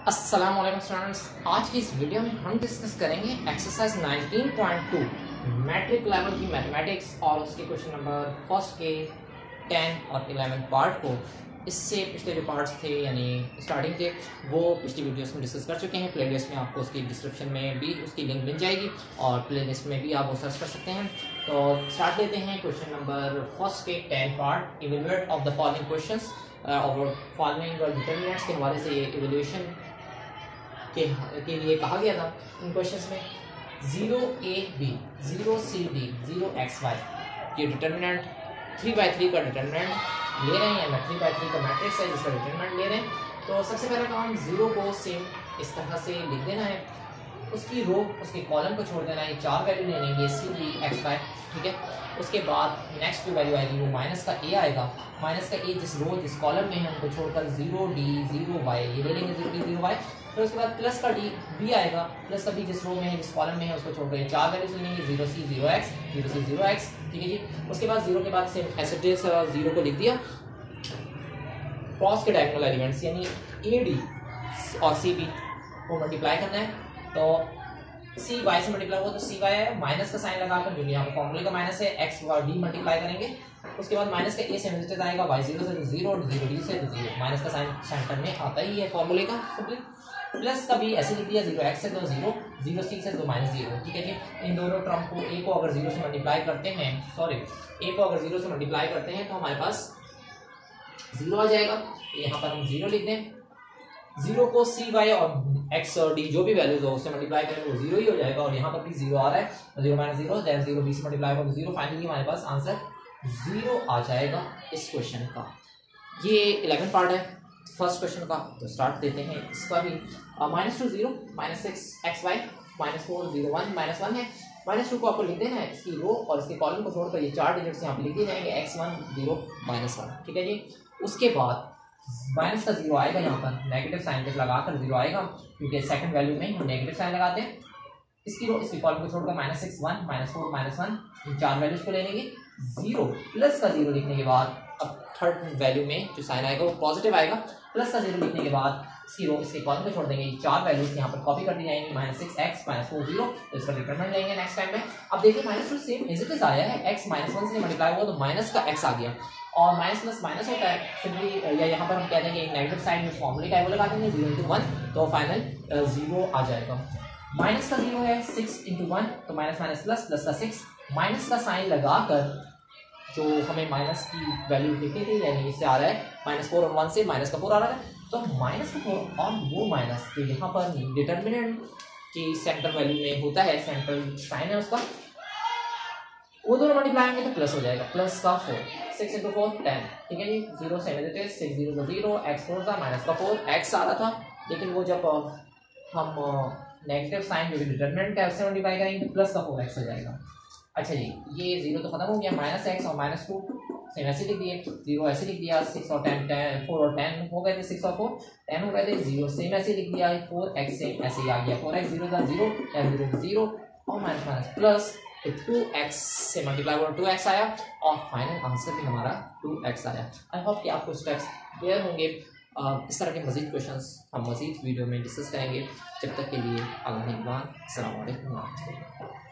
अस्सलामुअलैकुम स्टूडेंट्स, आज की इस वीडियो में हम डिस्कस करेंगे एक्सरसाइज 19.2 मैट्रिक लेवल की मैथमेटिक्स और उसके क्वेश्चन नंबर फर्स्ट के 10 और 11 पार्ट को। इससे पिछले जो पार्ट्स थे यानी स्टार्टिंग के वो पिछली वीडियोस में डिस्कस कर चुके हैं। प्लेलिस्ट में आपको उसकी डिस्क्रिप्शन में भी उसकी लिंक मिल जाएगी और प्लेलिस्ट में भी आप वो सर्च कर सकते हैं। तो स्टार्ट लेते हैं क्वेश्चन नंबर फर्स्ट के 10 part. Evaluate of the following questions और फॉलोइंग डिटरमिनेंट्स के हवाले से ये इवेल्यूएशन के लिए कहा गया था। इन क्वेश्चंस में 0a b 0c d 0x y ये डिटर्मिनेंट 3/3 का डिटर्मिनेंट ले रहे हैं या 3/3 का मैट्रिक्स है जिसका डिटर्मिनेंट ले रहे हैं। तो सबसे पहला काम 0 को सेम इस तरह से लिख देना है, उसकी रो उसके कॉलम को छोड़ देना है, 4 वैल्यू ले लेंगे सी डी एक्स वाई, ठीक है। उसके बाद नेक्स्ट जो वैल्यू आएगी वो माइनस का ए आएगा। माइनस का ए जिस रो जिस कॉलम में है उनको छोड़कर 0d 0y ये ले लेंगे 0d 0y। फिर उसके बाद प्लस का डी बी आएगा, प्लस का बी जिस रो में है जिस कॉलम में है उसको छोड़कर 4 वैल्यूज ले लेंगे 0c 0x 0c 0x, ठीक है जी। उसके बाद 0 के बाद सेम एज इट इज 0 को लिख दिया। क्रॉस के डायगोनल एलिमेंट्स यानी ए डी और सी बी को मल्टीप्लाई करना है। तो सी वाई से मल्टीप्लाई हुआ तो सी वाई है, माइनस का साइन लगाकर जो यहाँ पर फॉर्मूले का माइनस है एक्स और डी मल्टीप्लाई करेंगे। उसके बाद माइनस का ए से विजिटेड आएगा वाई 0 से 0 0 डी से 0, माइनस का साइन सेंटर में आता ही है फॉर्मूले का सिंपली। प्लस का भी ऐसे लिख दिया 0x से तो 0 0c से तो -0, ठीक है जी। इन दोनों टर्म को a को अगर 0 से मल्टीप्लाई करते हैं a को अगर 0 से मल्टीप्लाई करते हैं तो हमारे पास 0 आ जाएगा। यहाँ पर हम 0 लिख दें, 0 को सी वाई और एक्स और डी जो भी वैल्यूज हो उससे मल्टीप्लाई करेंगे वो 0 ही हो जाएगा और यहाँ पर भी 0 आ रहा है, 0 - 0 देन 0 बी से मल्टीप्लाई होगा तो 0, फाइनली हमारे पास आंसर 0 आ जाएगा इस क्वेश्चन का। ये 11 पार्ट है फर्स्ट क्वेश्चन का, तो स्टार्ट देते हैं इसका भी। -2 0 -6 एक्स वाई -4 0 1 -1 है। -2 को आपको लिख देना है, इसकी रो और इसके कॉलम को छोड़कर ये 4 डिजिट्स यहाँ पे लिख दिए जाएंगे x1 0 -1, ठीक है जी। उसके बाद माइनस का 0 आएगा, यहाँ पर नेगेटिव साइन के लगाकर 0 आएगा क्योंकि सेकंड वैल्यू में हम नेगेटिव साइन लगाते हैं। इसकी रो इसके कॉलम को छोड़कर -6 1 -4 -1 इन 4 वैल्यूज को ले लेंगे। 0 प्लस का 0 लिखने के बाद अब थर्ड वैल्यू में जो साइन आएगा वो पॉजिटिव आएगा। प्लस का 0 लिखने के बाद इसकी रो इसके कॉलम को छोड़ देंगे, 4 वैल्यूज यहाँ पर कॉपी कर दी जाएंगी -6x -4 0, तो इसका डिटरमिनेंट लेंगे नेक्स्ट टाइम में। अब देखिए -2 सेम एज इट इज आया है, x -1 से मल्टीप्लाई हुआ तो माइनस का x आ गया और माइनस प्लस माइनस होता है सिंपली, या यहाँ पर हम कह देंगे नेगेटिव साइन में फॉर्मूले का वो लगा देंगे 0 × 1 तो फाइनल 0 आ जाएगा। माइनस का 0 है 6 × 1 तो माइनस माइनस प्लस, प्लस का 6, माइनस का साइन लगाकर जो हमें माइनस की वैल्यू लिखी थी यानी इससे आ रहा है -4 और 1 से माइनस का 4 आ रहा है, तो -4 और वो माइनस तो यहाँ पर डिटर्मिनेंट की सेंटर वैल्यू में होता है, सेंट्रल साइन है उसका, वो दोनों मल्टीप्लाई होंगे तो प्लस हो जाएगा, प्लस का 4 6 × 4 10, ठीक है जी। 0 से नेगेटिव 6 0 0 x 4 था माइनस का 4 x आ रहा था, लेकिन वो जब हम नेगेटिव साइन जो भी डिटरमिनेंट है उससे मल्टीप्लाई करेंगे तो प्लस का 4x हो जाएगा। अच्छा जी, ये 0 तो खत्म हो गया, -x और -2 सेम ऐसे लिख दिए, 0 ऐसे लिख दिया, 6 और 10 4 और 10 हो गए थे, 6 और 4 10 हो गए थे, 0 सेम ऐसे लिख दिया, 4x से ऐसे ही आ गया, 4x 0 था 0 0 0 और माइनस प्लस 2x से मल्टीप्लाई हुआ 2x आया और फाइनल आंसर भी हमारा 2x आया। आई होप कि आपको स्टेप्स क्लियर होंगे। इस तरह के मजीद क्वेश्चंस हम मजीद वीडियो में डिस्कस करेंगे। जब तक के लिए अल्लाह निगहबान, अस्सलाम वालेकुम।